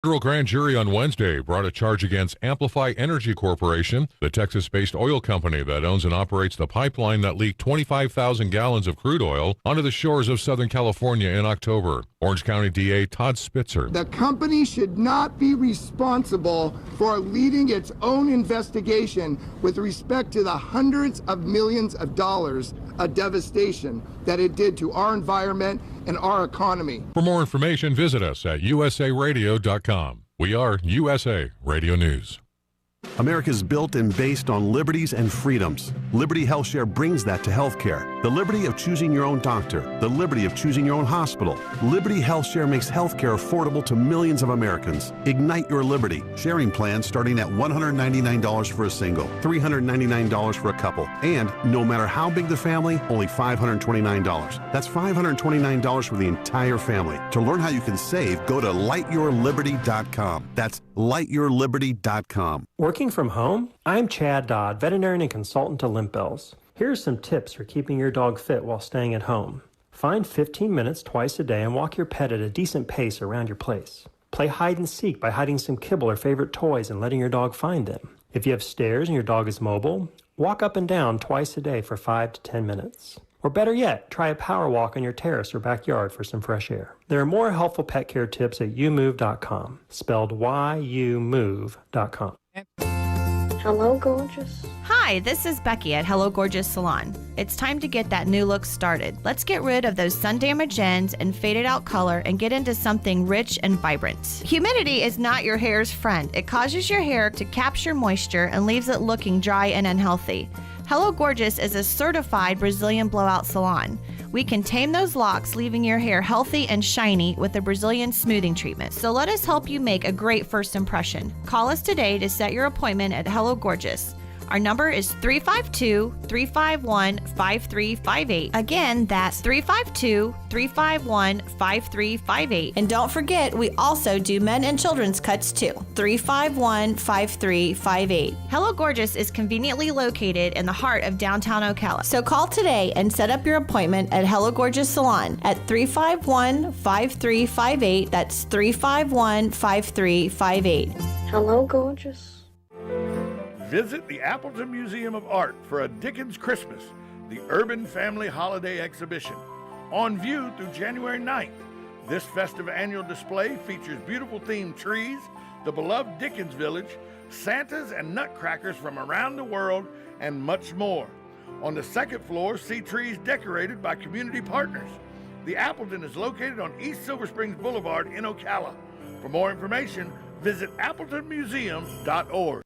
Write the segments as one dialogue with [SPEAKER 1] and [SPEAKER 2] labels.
[SPEAKER 1] Federal grand jury on Wednesday brought a charge against Amplify Energy Corporation, the Texas-based oil company that owns and operates the pipeline that leaked 25,000 gallons of crude oil onto the shores of Southern California in October. Orange County DA Todd Spitzer.
[SPEAKER 2] The company should not be responsible for leading its own investigation with respect to the hundreds of millions of dollars of devastation that it did to our environment and our economy.
[SPEAKER 1] For more information, visit us at usaradio.com. We are USA Radio News.
[SPEAKER 3] America's built and based on liberties and freedoms. Liberty HealthShare brings that to healthcare. The liberty of choosing your own doctor. The liberty of choosing your own hospital. Liberty HealthShare makes healthcare affordable to millions of Americans. Ignite your liberty. Sharing plans starting at $199 for a single, $399 for a couple, and no matter how big the family, only $529. That's $529 for the entire family. To learn how you can save, go to lightyourliberty.com. That's lightyourliberty.com.
[SPEAKER 4] Working from home? I'm Chad Dodd, veterinarian and consultant to Limp Bells. Here are some tips for keeping your dog fit while staying at home. Find 15 minutes twice a day and walk your pet at a decent pace around your place. Play hide and seek by hiding some kibble or favorite toys and letting your dog find them. If you have stairs and your dog is mobile, walk up and down twice a day for 5 to 10 minutes. Or better yet, try a power walk on your terrace or backyard for some fresh air. There are more helpful pet care tips at youmove.com, spelled youmove.com.
[SPEAKER 5] Hello, gorgeous.
[SPEAKER 6] Hi, this is Becky at Hello Gorgeous Salon. It's time to get that new look started. Let's get rid of those sun-damaged ends and faded out color and get into something rich and vibrant. Humidity is not your hair's friend. It causes your hair to capture moisture and leaves it looking dry and unhealthy. Hello Gorgeous is a certified Brazilian blowout salon. We can tame those locks, leaving your hair healthy and shiny with a Brazilian smoothing treatment. So let us help you make a great first impression. Call us today to set your appointment at Hello Gorgeous. Our number is 352-351-5358. Again, that's 352-351-5358. And don't forget, we also do men and children's cuts too. 351-5358. Hello Gorgeous is conveniently located in the heart of downtown Ocala. So call today and set up your appointment at Hello Gorgeous Salon at 351-5358. That's 351-5358.
[SPEAKER 5] Hello, gorgeous.
[SPEAKER 7] Visit the Appleton Museum of Art for a Dickens Christmas, the Urban Family Holiday Exhibition. On view through January 9th, this festive annual display features beautiful themed trees, the beloved Dickens Village, Santas and nutcrackers from around the world, and much more. On the second floor, see trees decorated by community partners. The Appleton is located on East Silver Springs Boulevard in Ocala. For more information, visit appletonmuseum.org.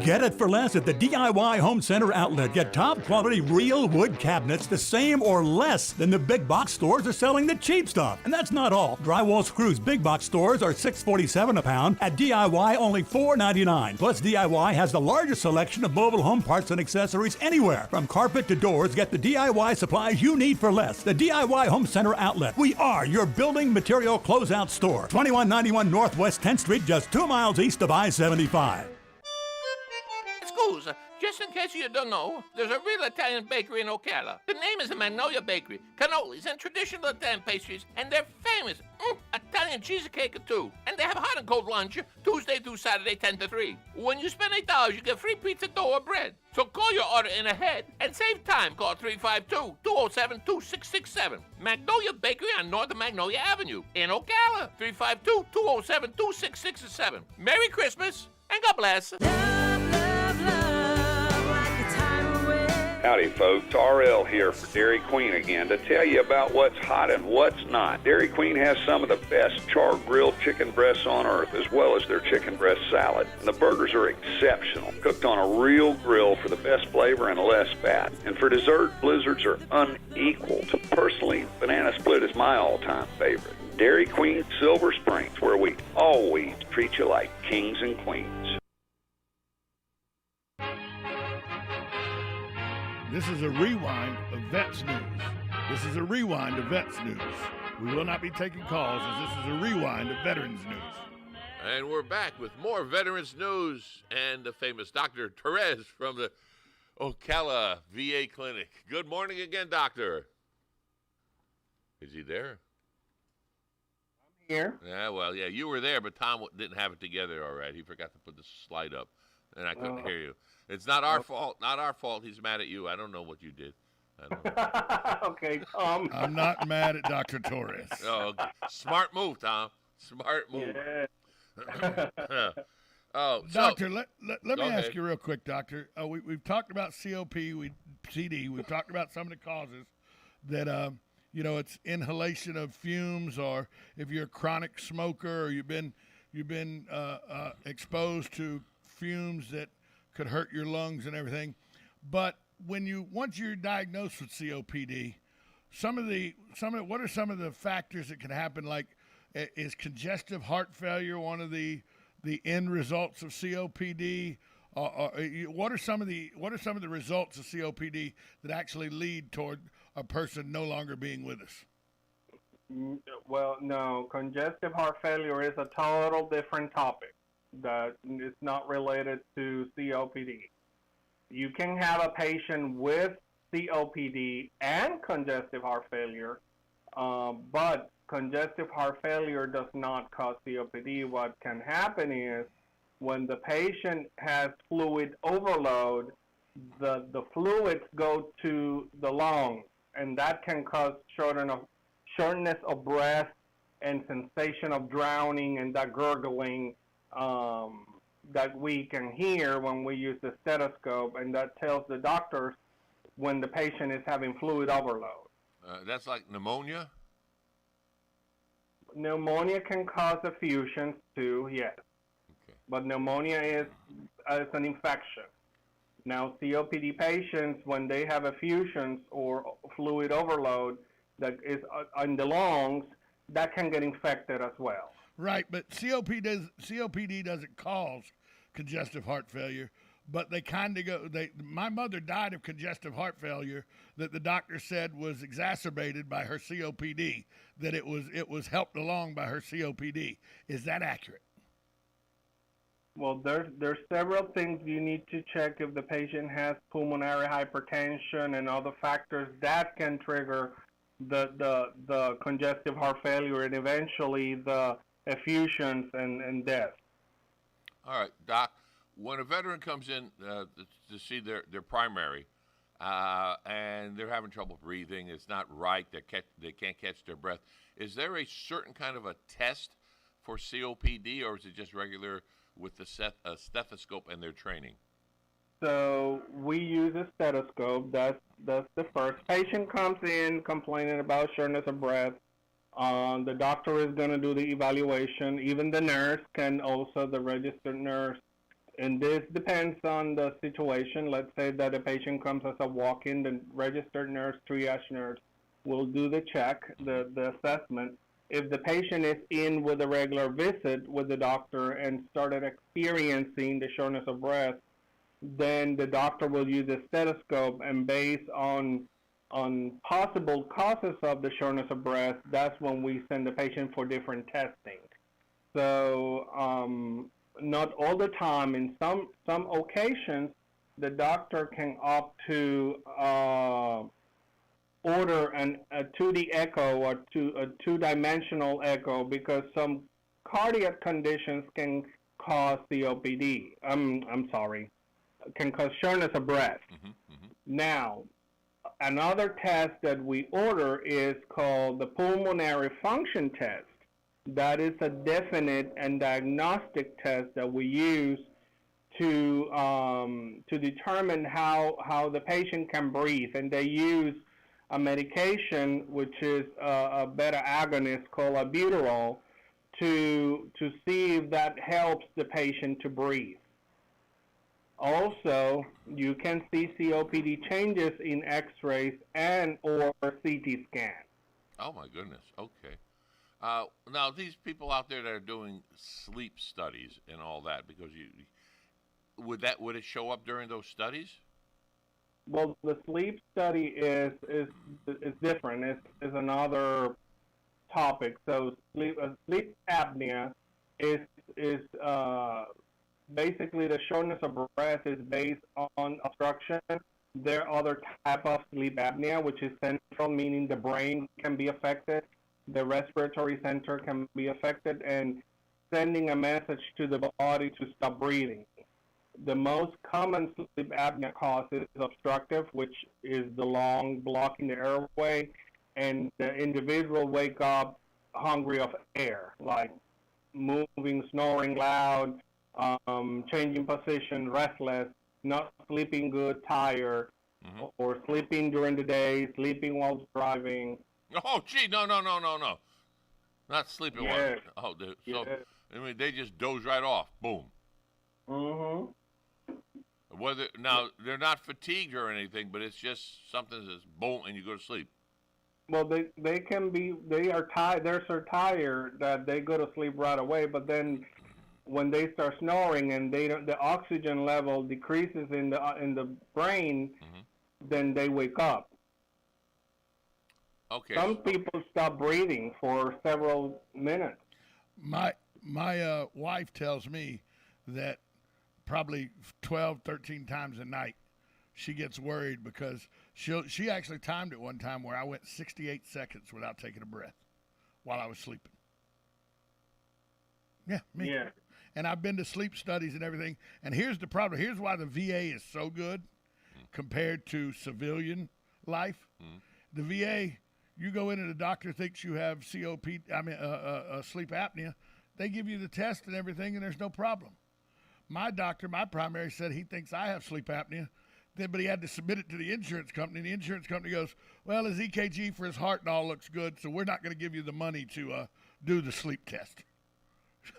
[SPEAKER 8] Get it for less at the DIY Home Center outlet. Get top quality real wood cabinets the same or less than the big box stores are selling the cheap stuff. And that's not all. Drywall screws big box stores are $6.47 a pound. At DIY, only $4.99. Plus, DIY has the largest selection of mobile home parts and accessories anywhere. From carpet to doors, get the DIY supplies you need for less. The DIY Home Center outlet. We are your building material closeout store. 2191 Northwest 10th Street, just 2 miles east of I-75.
[SPEAKER 9] Just in case you don't know, there's a real Italian bakery in Ocala. The name is the Magnolia Bakery. Cannolis and traditional Italian pastries, and they're famous. Italian cheesecake too. And they have hot and cold lunch Tuesday through Saturday, 10 to 3. When you spend $8, you get free pizza dough or bread. So call your order in ahead and save time. Call 352-207-2667. Magnolia Bakery on North Magnolia Avenue in Ocala. 352-207-2667. Merry Christmas and God bless.
[SPEAKER 10] Howdy folks, RL here for Dairy Queen again to tell you about what's hot and what's not. Dairy Queen has some of the best char-grilled chicken breasts on earth, as well as their chicken breast salad. And the burgers are exceptional, cooked on a real grill for the best flavor and less fat. And for dessert, blizzards are unequaled. Personally, banana split is my all-time favorite. Dairy Queen Silver Springs, where we always treat you like kings and queens.
[SPEAKER 7] This is a rewind of Vets News. This is a rewind of Vets News. We will not be taking calls as this is a rewind of Veterans News.
[SPEAKER 9] And we're back with more Veterans News and the famous Dr. Therese from the Ocala VA Clinic. Good morning again, Doctor. Is he there?
[SPEAKER 11] I'm here.
[SPEAKER 9] Yeah, well, yeah, you were there, but Tom didn't have it together all right. He forgot to put the slide up, and I couldn't hear you. It's not our fault. Not our fault. He's mad at you. I don't know what you did. I don't know.
[SPEAKER 11] Okay, Tom.
[SPEAKER 7] I'm not mad at Dr. Torres.
[SPEAKER 9] Oh, okay. Smart move, Tom. Smart move.
[SPEAKER 11] Yeah.
[SPEAKER 7] Doctor, let me ask
[SPEAKER 9] ahead.
[SPEAKER 7] you real quick, Doctor. We've talked about CD. We've talked about some of the causes that, it's inhalation of fumes, or if you're a chronic smoker, or you've been exposed to fumes that could hurt your lungs and everything. But once you're diagnosed with COPD, what are some of the factors that can happen? Like, is congestive heart failure one of the end results of COPD? What are some of the results of COPD that actually lead toward a person no longer being with us?
[SPEAKER 11] Well, no, congestive heart failure is a total different topic that is not related to COPD. You can have a patient with COPD and congestive heart failure, but congestive heart failure does not cause COPD. What can happen is when the patient has fluid overload, the fluids go to the lungs, and that can cause shortness of breath and sensation of drowning and that gurgling that we can hear when we use the stethoscope, and that tells the doctors when the patient is having fluid overload.
[SPEAKER 9] That's like pneumonia?
[SPEAKER 11] Pneumonia can cause effusions too, yes.
[SPEAKER 9] Okay.
[SPEAKER 11] But pneumonia is an infection. Now, COPD patients, when they have effusions or fluid overload that is in the lungs, that can get infected as well.
[SPEAKER 7] Right, but COPD doesn't cause congestive heart failure, but they kind of go. My mother died of congestive heart failure that the doctor said was exacerbated by her COPD. That it was helped along by her COPD. Is that accurate?
[SPEAKER 11] Well, there's several things you need to check if the patient has pulmonary hypertension and other factors that can trigger the congestive heart failure and eventually the effusions and death.
[SPEAKER 9] All right, Doc, when a veteran comes in to see their primary and they're having trouble breathing, it's not right, they can't catch their breath, is there a certain kind of a test for COPD, or is it just regular with the stethoscope and their training?
[SPEAKER 11] So we use a stethoscope. That's the first. Patient comes in complaining about shortness of breath. The doctor is going to do the evaluation. Even the nurse can also, the registered nurse. And this depends on the situation. Let's say that a patient comes as a walk-in, the registered nurse, triage nurse, will do the check, the assessment. If the patient is in with a regular visit with the doctor and started experiencing the shortness of breath, then the doctor will use a stethoscope, and based on possible causes of the shortness of breath, that's when we send the patient for different testing. So not all the time. In some occasions, the doctor can opt to order a 2D echo or a two-dimensional echo, because some cardiac conditions can cause COPD. Can cause shortness of breath. Now, another test that we order is called the pulmonary function test. That is a definite and diagnostic test that we use to determine how the patient can breathe, and they use a medication which is a beta agonist called albuterol to see if that helps the patient to breathe. Also, you can see COPD changes in X-rays and or CT scan.
[SPEAKER 9] Oh my goodness. Okay. Now these people out there that are doing sleep studies and all that, because would it show up during those studies?
[SPEAKER 11] Well, the sleep study is different. It's another topic. So sleep apnea is basically the shortness of breath is based on obstruction. There are other type of sleep apnea, which is central, meaning the brain can be affected. the respiratory center can be affected and sending a message to the body to stop breathing. The most common sleep apnea cause is obstructive, which is the lung blocking the airway, and the individual wake up hungry of air, like moving, snoring loud, changing position, restless, not sleeping good, tired, or sleeping during the day, sleeping while driving.
[SPEAKER 9] Oh, gee, no. Not sleeping
[SPEAKER 11] Yes.
[SPEAKER 9] while. Oh, so
[SPEAKER 11] Yes.
[SPEAKER 9] I mean, they just doze right off. Boom.
[SPEAKER 11] Mm-hmm.
[SPEAKER 9] Whether now they're not fatigued or anything, but it's just something that's boom, and you go to sleep.
[SPEAKER 11] Well, they can be, they are tired. They're so tired that they go to sleep right away. But then, when they start snoring and the oxygen level decreases in the brain, then they wake up.
[SPEAKER 9] Okay.
[SPEAKER 11] Some people stop breathing for several minutes.
[SPEAKER 7] My wife tells me that probably 12, 13 times a night she gets worried because she actually timed it one time where I went 68 seconds without taking a breath while I was sleeping. Yeah, me.
[SPEAKER 11] Yeah.
[SPEAKER 7] And I've been to sleep studies and everything. And here's the problem. Here's why the VA is so good compared to civilian life. The VA, you go in and the doctor thinks you have sleep apnea. They give you the test and everything, and there's no problem. My doctor, my primary, said he thinks I have sleep apnea, but he had to submit it to the insurance company. And the insurance company goes, well, his EKG for his heart and all looks good, so we're not going to give you the money to do the sleep test.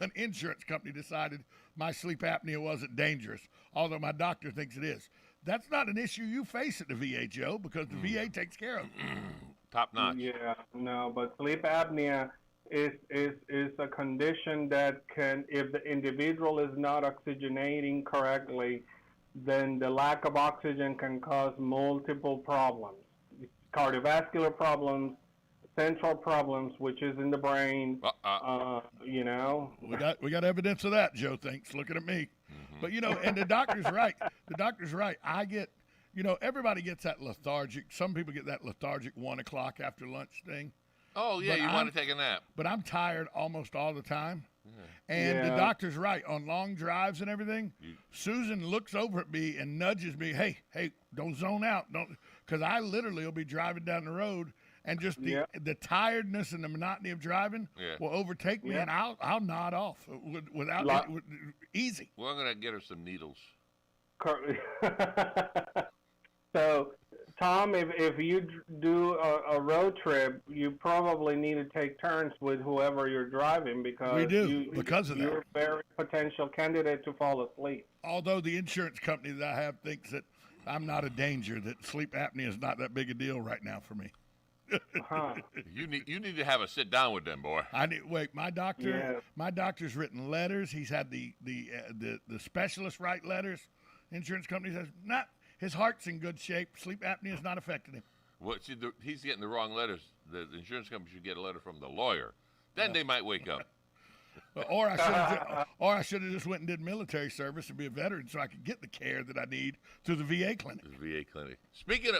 [SPEAKER 7] An insurance company decided my sleep apnea wasn't dangerous, although my doctor thinks it is. That's not an issue you face at the VA, Joe, because the VA takes care of it.
[SPEAKER 9] Top notch.
[SPEAKER 11] Yeah, no, but sleep apnea is a condition that can, if the individual is not oxygenating correctly, then the lack of oxygen can cause multiple problems. Cardiovascular problems, central problems, which is in the brain. You know,
[SPEAKER 7] we got evidence of that. Joe thinks, looking at me, but and the doctor's right. The doctor's right. I get, everybody gets that lethargic. Some people get that lethargic 1 o'clock after lunch thing.
[SPEAKER 9] Oh yeah, you want to take a nap.
[SPEAKER 7] But I'm tired almost all the time. And the doctor's right. On long drives and everything, Susan looks over at me and nudges me, hey, don't zone out. Because I literally will be driving down the road and just the tiredness and the monotony of driving will overtake me, and I'll nod off without easy.
[SPEAKER 9] We're going to get her some needles.
[SPEAKER 11] So, Tom, if you do a road trip, you probably need to take turns with whoever you're driving because
[SPEAKER 7] we do because of that.
[SPEAKER 11] You're a very potential candidate to fall asleep.
[SPEAKER 7] Although the insurance company that I have thinks that I'm not a danger, that sleep apnea is not that big a deal right now for me.
[SPEAKER 9] You need to have a sit down with them, boy.
[SPEAKER 7] My doctor's written letters. He's had the specialist write letters. Insurance company says his heart's in good shape. Sleep apnea has not affected him.
[SPEAKER 9] Well, see, he's getting the wrong letters. The insurance company should get a letter from the lawyer. Then they might wake up.
[SPEAKER 7] Or I should have just went and did military service and be a veteran so I could get the care that I need through the VA clinic.
[SPEAKER 9] The VA clinic. Speaking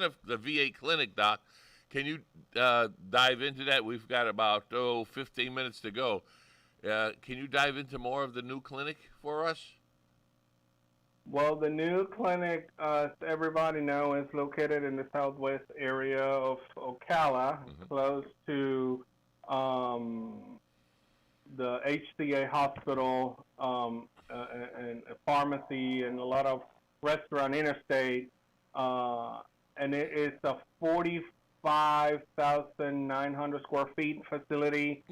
[SPEAKER 9] of the VA clinic, Doc, can you dive into that? We've got about 15 minutes to go. Can you dive into more of the new clinic for us?
[SPEAKER 11] Well, the new clinic, as everybody knows, is located in the southwest area of Ocala, close to the HCA hospital and a pharmacy and a lot of restaurant interstate. And it's a 45,900 square feet facility.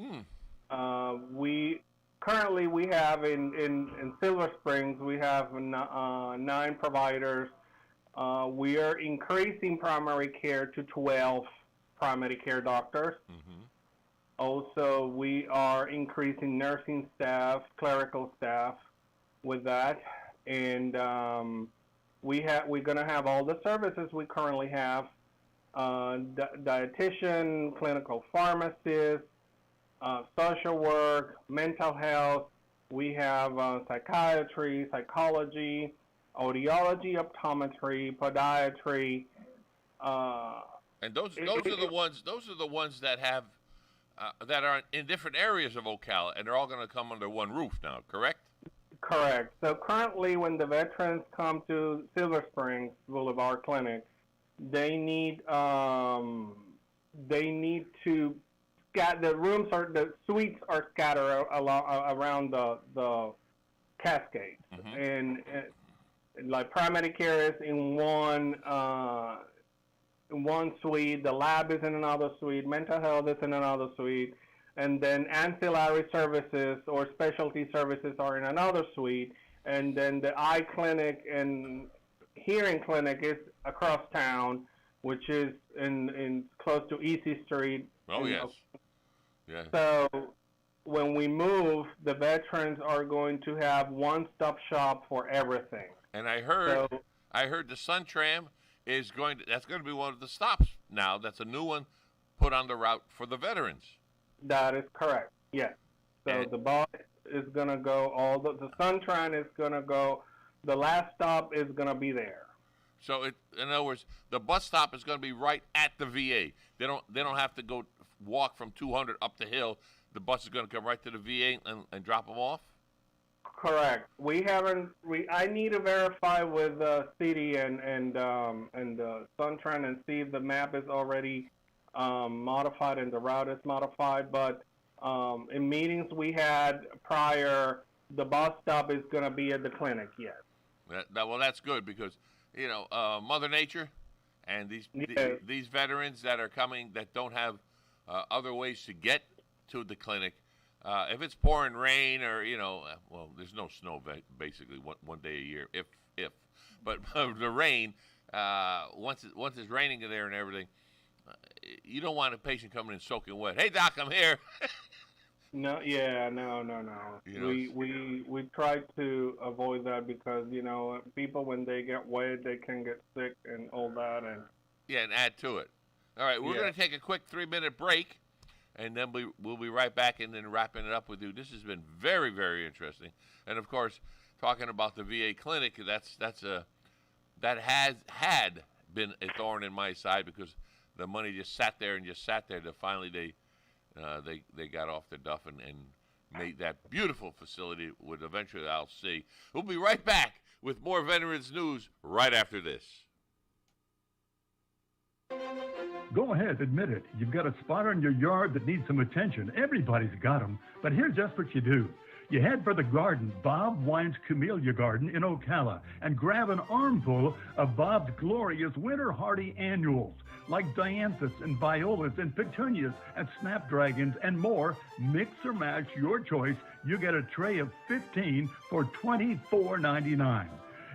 [SPEAKER 11] Currently, we have in Silver Springs, we have 9 providers. We are increasing primary care to 12 primary care doctors. Also, we are increasing nursing staff, clerical staff with that. And we're going to have all the services we currently have, dietitian, clinical pharmacist, social work, mental health. We have psychiatry, psychology, audiology, optometry, podiatry.
[SPEAKER 9] And those are the ones that have that are in different areas of Ocala, and they're all going to come under one roof now, correct?
[SPEAKER 11] Correct. So currently, when the veterans come to Silver Springs Boulevard Clinic, they need to the suites are scattered around the cascade, and like primary care is in one suite, the lab is in another suite, mental health is in another suite, and then ancillary services or specialty services are in another suite, and then the eye clinic and hearing clinic is across town, which is in close to Easy Street.
[SPEAKER 9] Oh, yes. Yeah.
[SPEAKER 11] So when we move, the veterans are going to have one-stop shop for everything.
[SPEAKER 9] And I heard the Sun Tram that's going to be one of the stops now. That's a new one put on the route for the veterans.
[SPEAKER 11] That is correct. Yes. So the bus is going to go the Sun Tram is going to go. The last stop is going to be there.
[SPEAKER 9] So in other words, the bus stop is going to be right at the VA. They don't have to go walk from 200 up the hill. The bus is going to come right to the VA and drop them off.
[SPEAKER 11] Correct. I need to verify with the city and Suntran and see if the map is already modified and the route is modified. But in meetings we had prior, the bus stop is going to be at the clinic. Yes.
[SPEAKER 9] Well, that's good because Mother Nature and these veterans that are coming that don't have other ways to get to the clinic. If it's pouring rain or there's no snow basically one day a year, but the rain once it's raining there and everything, you don't want a patient coming in soaking wet. Hey doc, I'm here.
[SPEAKER 11] No. We try to avoid that because people when they get wet they can get sick and all that and
[SPEAKER 9] add to it. All right, we're going to take a quick 3-minute break. And then we'll be right back and then wrapping it up with you. This has been very, very interesting. And, of course, talking about the VA clinic, that has had been a thorn in my side because the money just sat there. Till finally they got off their duff and made that beautiful facility, which eventually I'll see. We'll be right back with more Veterans News right after this.
[SPEAKER 12] Go ahead, admit it. You've got a spot on your yard that needs some attention. Everybody's got them. But here's just what you do. You head for the garden, Bob Wine's Camellia Garden in Ocala, and grab an armful of Bob's glorious winter hardy annuals, like dianthus and violas and petunias and snapdragons and more. Mix or match your choice. You get a tray of 15 for $24.99.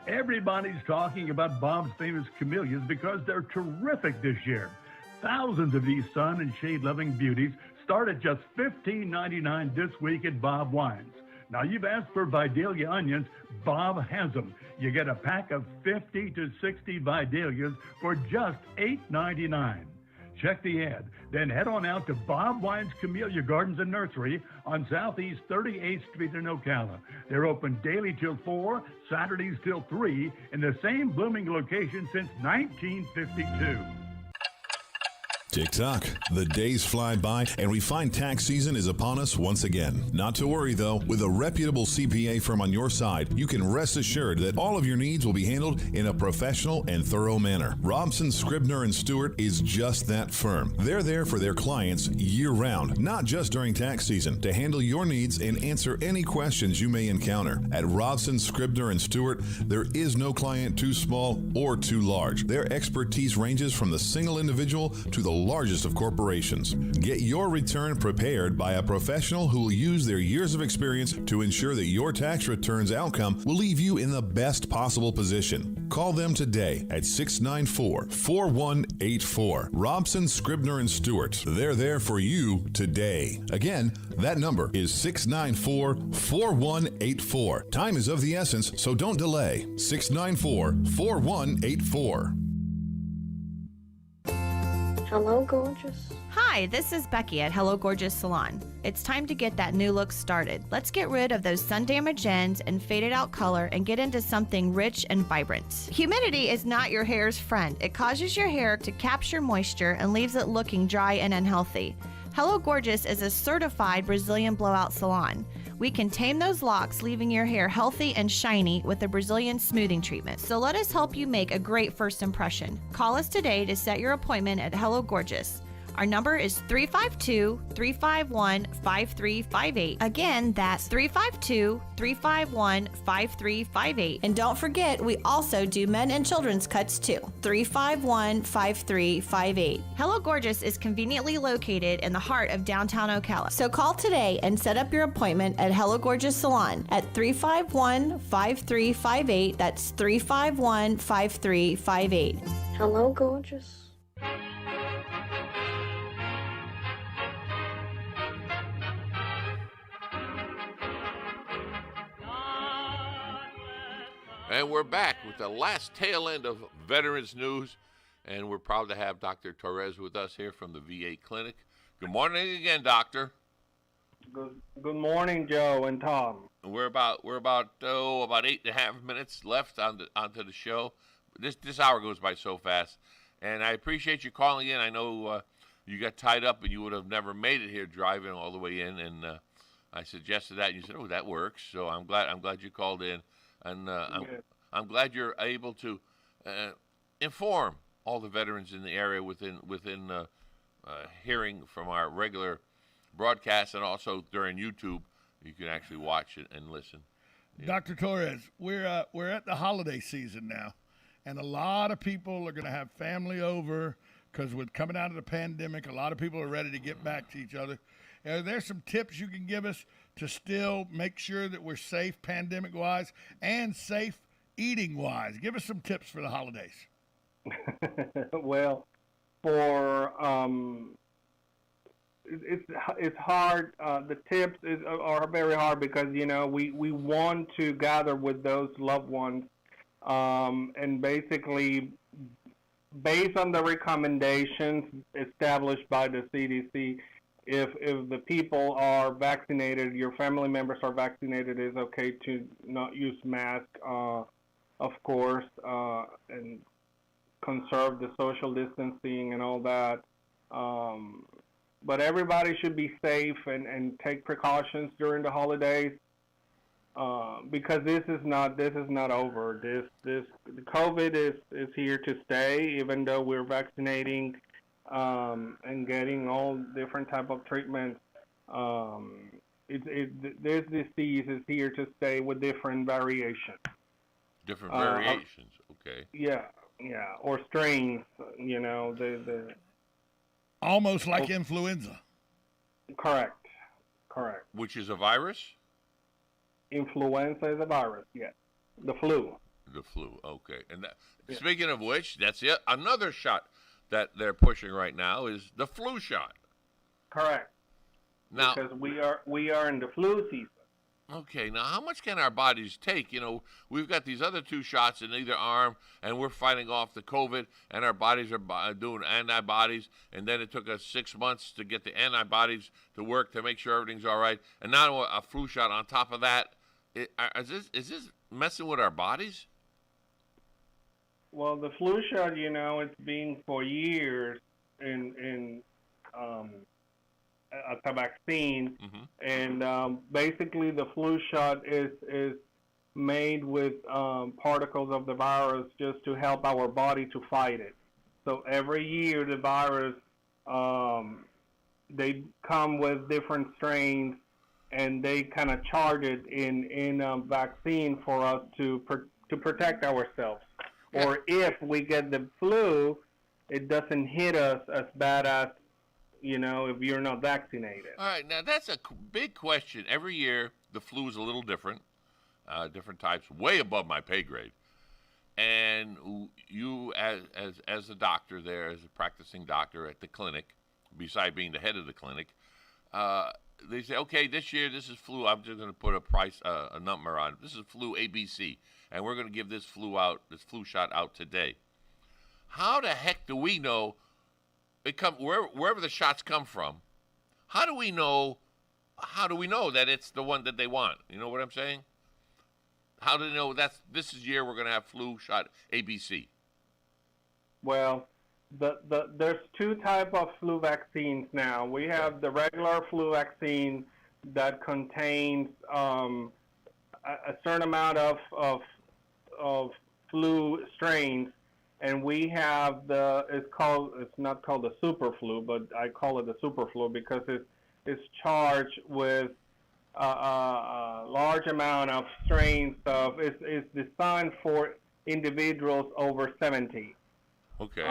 [SPEAKER 12] Everybody's talking about Bob's famous camellias because they're terrific this year. Thousands of these sun and shade-loving beauties start at just $15.99 this week at Bob Wines. Now, you've asked for Vidalia onions. Bob has them. You get a pack of 50 to 60 Vidalias for just $8.99. Check the ad. Then head on out to Bob Wine's Camellia Gardens and Nursery on Southeast 38th Street in Ocala. They're open daily till 4, Saturdays till 3, in the same blooming location since 1952.
[SPEAKER 13] Tick-tock. The days fly by, and we find tax season is upon us once again. Not to worry, though. With a reputable CPA firm on your side, you can rest assured that all of your needs will be handled in a professional and thorough manner. Robson, Scribner & Stewart is just that firm. They're there for their clients year-round, not just during tax season, to handle your needs and answer any questions you may encounter. At Robson, Scribner & Stewart, there is no client too small or too large. Their expertise ranges from the single individual to the largest of corporations. Get your return prepared by a professional who will use their years of experience to ensure that your tax return's outcome will leave you in the best possible position. Call them today at 694-4184. Robson, Scribner & Stewart. They're there for you today. Again, that number is 694-4184. Time is of the essence, so don't delay. 694-4184.
[SPEAKER 5] Hello, gorgeous.
[SPEAKER 6] Hi, this is Becky at Hello Gorgeous Salon. It's time to get that new look started. Let's get rid of those sun-damaged ends and faded out color and get into something rich and vibrant. Humidity is not your hair's friend. It causes your hair to capture moisture and leaves it looking dry and unhealthy. Hello Gorgeous is a certified Brazilian blowout salon. We can tame those locks, leaving your hair healthy and shiny with a Brazilian smoothing treatment. So let us help you make a great first impression. Call us today to set your appointment at Hello Gorgeous. Our number is 352-351-5358. Again, that's 352-351-5358. And don't forget, we also do men and children's cuts too. 351-5358. Hello Gorgeous is conveniently located in the heart of downtown Ocala. So call today and set up your appointment at Hello Gorgeous Salon at 351-5358. That's 351-5358.
[SPEAKER 5] Hello, gorgeous.
[SPEAKER 9] And we're back with the last tail end of Veterans News, and we're proud to have Dr. Torres with us here from the VA Clinic. Good morning again, Doctor.
[SPEAKER 11] Good morning, Joe and Tom.
[SPEAKER 9] We're about 8.5 minutes left onto the show. This hour goes by so fast, and I appreciate you calling in. I know you got tied up and you would have never made it here driving all the way in, and I suggested that, and you said, "Oh, that works." So I'm glad you called in. And I'm glad you're able to inform all the veterans in the area within hearing from our regular broadcast, and also during YouTube, you can actually watch it and listen.
[SPEAKER 7] Dr. Torres, we're at the holiday season now, and a lot of people are going to have family over because with coming out of the pandemic, a lot of people are ready to get back to each other. Are there some tips you can give us to still make sure that we're safe pandemic-wise and safe eating-wise? Give us some tips for the holidays.
[SPEAKER 11] Well, it's hard. The tips are very hard because, we want to gather with those loved ones, and basically, based on the recommendations established by the CDC, if the people are vaccinated, your family members are vaccinated, it's okay to not use masks, of course, and conserve the social distancing and all that. But everybody should be safe and take precautions during the holidays, because this is not over. The COVID is here to stay, even though we're vaccinating and getting all different type of treatments. This disease is here to stay with different variations.
[SPEAKER 9] Different variations, okay.
[SPEAKER 11] Yeah, or strains. The
[SPEAKER 7] almost like influenza.
[SPEAKER 11] Correct.
[SPEAKER 9] Which is a virus?
[SPEAKER 11] Influenza is a virus. Yes, the flu.
[SPEAKER 9] The flu, okay. And speaking of which, that's another shot that they're pushing right now is the flu shot.
[SPEAKER 11] Correct.
[SPEAKER 9] Now,
[SPEAKER 11] because we are in the flu season.
[SPEAKER 9] Okay, now how much can our bodies take? We've got these other two shots in either arm, and we're fighting off the COVID, and our bodies are doing antibodies, and then it took us 6 months to get the antibodies to work to make sure everything's all right, and now a flu shot on top of that. Is this messing with our bodies?
[SPEAKER 11] Well, the flu shot, it's been for years in a vaccine, and basically the flu shot is made with particles of the virus just to help our body to fight it. So every year the virus, they come with different strains, and they kind of charge it in a vaccine for us to protect ourselves.
[SPEAKER 9] Yeah.
[SPEAKER 11] Or if we get the flu, it doesn't hit us as bad as, if you're not vaccinated.
[SPEAKER 9] All right, now that's a big question. Every year, the flu is a little different, different types, way above my pay grade. And you, as a doctor there, as a practicing doctor at the clinic, beside being the head of the clinic, they say, okay, this year this is flu. I'm just going to put a number on it. This is flu ABC, and we're going to give this flu shot out today. How the heck do we know? Wherever the shots come from, how do we know that it's the one that they want? You know what I'm saying? How do they know this is year we're going to have flu shot ABC?
[SPEAKER 11] Well, There's two types of flu vaccines now. We have the regular flu vaccine that contains a certain amount of flu strains, and we have it's not called the super flu, but I call it the super flu because it's charged with a large amount of strains it's designed for individuals over 70.
[SPEAKER 9] Okay.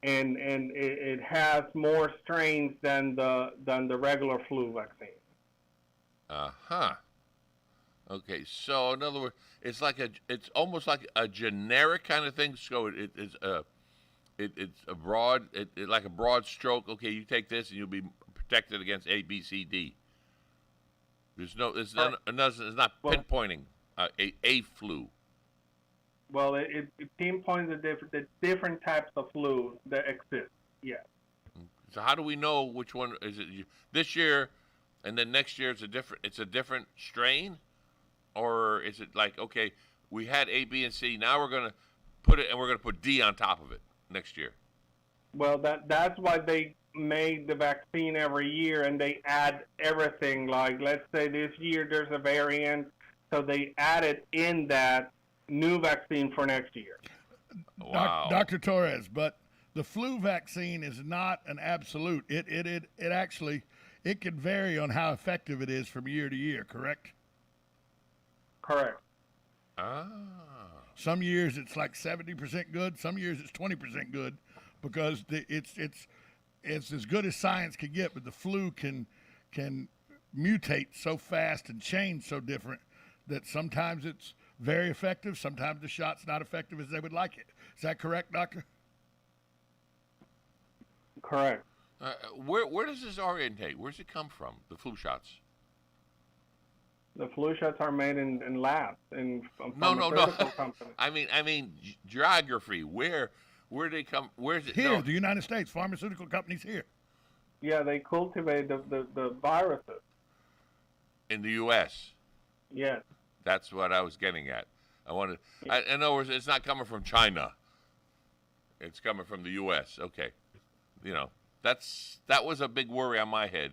[SPEAKER 11] And it has more strains than the regular flu vaccine.
[SPEAKER 9] Okay, so in other words, it's almost like a generic kind of thing. So it's a broad, like a broad stroke. Okay, you take this and you'll be protected against A, B, C, D. It's not pinpointing a flu.
[SPEAKER 11] Well, it pinpoints the different types of flu that exist. Yeah.
[SPEAKER 9] So how do we know which one is it this year, and then next year it's a different strain, or is it like, okay, we had A, B, and C, now we're gonna put it and we're gonna put D on top of it next year?
[SPEAKER 11] Well, that's why they made the vaccine every year, and they add everything. Like, let's say this year there's a variant, so they added in that new vaccine for next year.
[SPEAKER 9] Wow.
[SPEAKER 7] Dr. Torres, but the flu vaccine is not an absolute. It actually can vary on how effective it is from year to year, correct?
[SPEAKER 11] Correct.
[SPEAKER 7] Some years it's like 70% good, some years it's 20% good, because it's as good as science can get, but the flu can mutate so fast and change so different that sometimes it's very effective, sometimes the shot's not effective as they would like it. Is that correct, Doctor?
[SPEAKER 11] Correct.
[SPEAKER 9] Where does this orientate? Where does it come from, the flu shots?
[SPEAKER 11] The flu shots are made in labs in
[SPEAKER 9] pharmaceutical
[SPEAKER 11] companies.
[SPEAKER 9] I mean geography. Where do they come? Where is it?
[SPEAKER 7] Here, the United States, pharmaceutical companies here.
[SPEAKER 11] Yeah, they cultivate the viruses.
[SPEAKER 9] In the U.S.
[SPEAKER 11] Yes.
[SPEAKER 9] That's what I was getting at. In other words, it's not coming from China. It's coming from the U.S. Okay. That was a big worry on my head.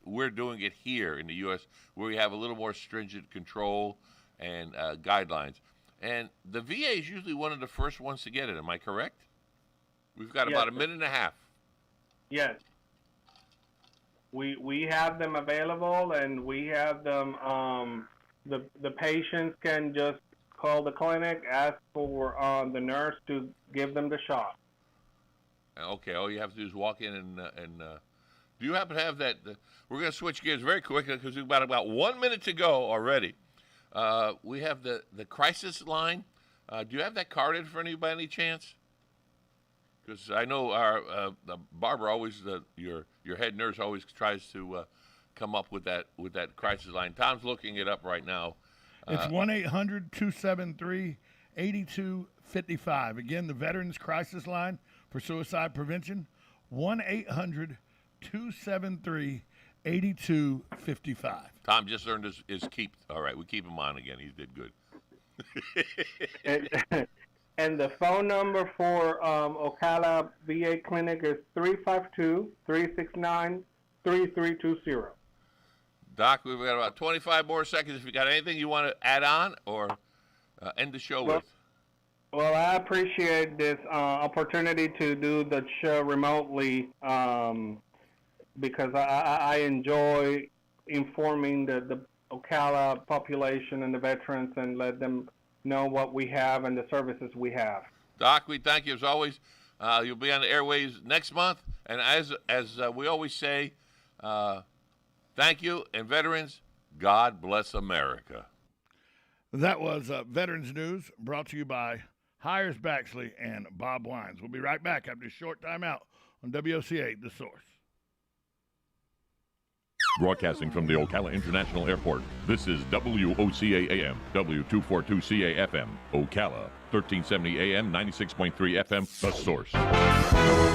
[SPEAKER 9] We're doing it here in the U.S. where we have a little more stringent control and guidelines. And the VA is usually one of the first ones to get it. Am I correct? We've got about a minute and a half.
[SPEAKER 11] Yes. We have them available, and we have them. The patients can just call the clinic, ask for the nurse to give them the shot.
[SPEAKER 9] Okay. All you have to do is walk in and do you happen to have that? We're going to switch gears very quickly because we've got about 1 minute to go already. We have the crisis line. Do you have that carded for anybody by any chance? Because I know our Barbara always, your head nurse always tries to come up with that crisis line. Tom's looking it up right now.
[SPEAKER 7] It's 1-800-273-8255. Again, the Veterans Crisis Line for Suicide Prevention. 1-800-273-8255.
[SPEAKER 9] Tom just earned his keep. All right, we keep him on again. He did good.
[SPEAKER 11] And the phone number for Ocala VA Clinic is 352-369-3320.
[SPEAKER 9] Doc, we've got about 25 more seconds. If you got anything you want to add on or end the show with.
[SPEAKER 11] Well, I appreciate this opportunity to do the show remotely because I enjoy informing the Ocala population and the veterans and let them know what we have and the services we have.
[SPEAKER 9] Doc, we thank you as always. You'll be on the airwaves next month. And as we always say, thank you. And veterans, God bless America.
[SPEAKER 7] That was Veterans News brought to you by Hires Baxley and Bob Wines. We'll be right back after a short time out on WOCA, The Source.
[SPEAKER 14] Broadcasting from the Ocala International Airport, this is WOCA AM, W242CA FM, Ocala, 1370 AM, 96.3 FM, The Source.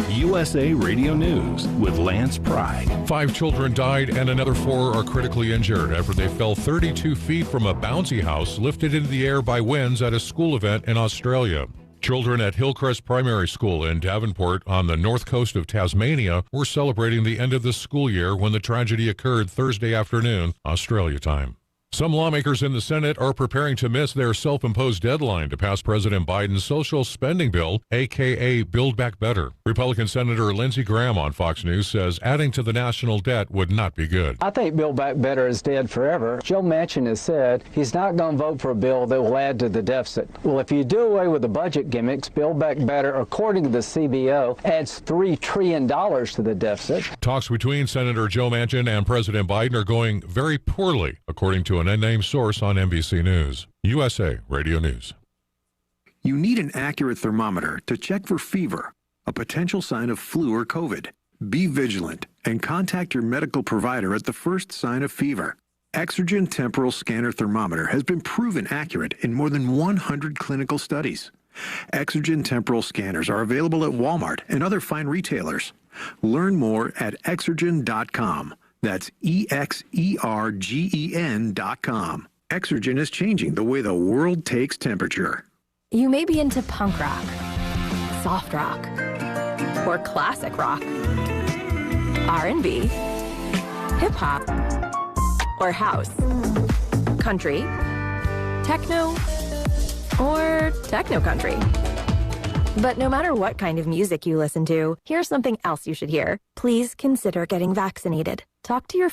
[SPEAKER 15] USA Radio News with Lance Pride.
[SPEAKER 1] 5 children died and another 4 are critically injured after they fell 32 feet from a bouncy house lifted into the air by winds at a school event in Australia. Children at Hillcrest Primary School in Davenport on the north coast of Tasmania were celebrating the end of the school year when the tragedy occurred Thursday afternoon, Australia time. Some lawmakers in the Senate are preparing to miss their self-imposed deadline to pass President Biden's social spending bill, a.k.a. Build Back Better. Republican Senator Lindsey Graham on Fox News says adding to the national debt would not be good.
[SPEAKER 16] I think Build Back Better is dead forever. Joe Manchin has said he's not going to vote for a bill that will add to the deficit. Well, if you do away with the budget gimmicks, Build Back Better, according to the CBO, adds $3 trillion to the deficit.
[SPEAKER 1] Talks between Senator Joe Manchin and President Biden are going very poorly, according to an unnamed source on NBC News. USA Radio News.
[SPEAKER 17] You need an accurate thermometer to check for fever, a potential sign of flu or COVID. Be vigilant and contact your medical provider at the first sign of fever. Exergen Temporal Scanner Thermometer has been proven accurate in more than 100 clinical studies. Exergen Temporal Scanners are available at Walmart and other fine retailers. Learn more at exergen.com. That's EXERGEN.com. Exergen is changing the way the world takes temperature.
[SPEAKER 18] You may be into punk rock, soft rock, or classic rock, R&B, hip-hop, or house, country, techno, or techno-country. But no matter what kind of music you listen to, here's something else you should hear. Please consider getting vaccinated. Talk to your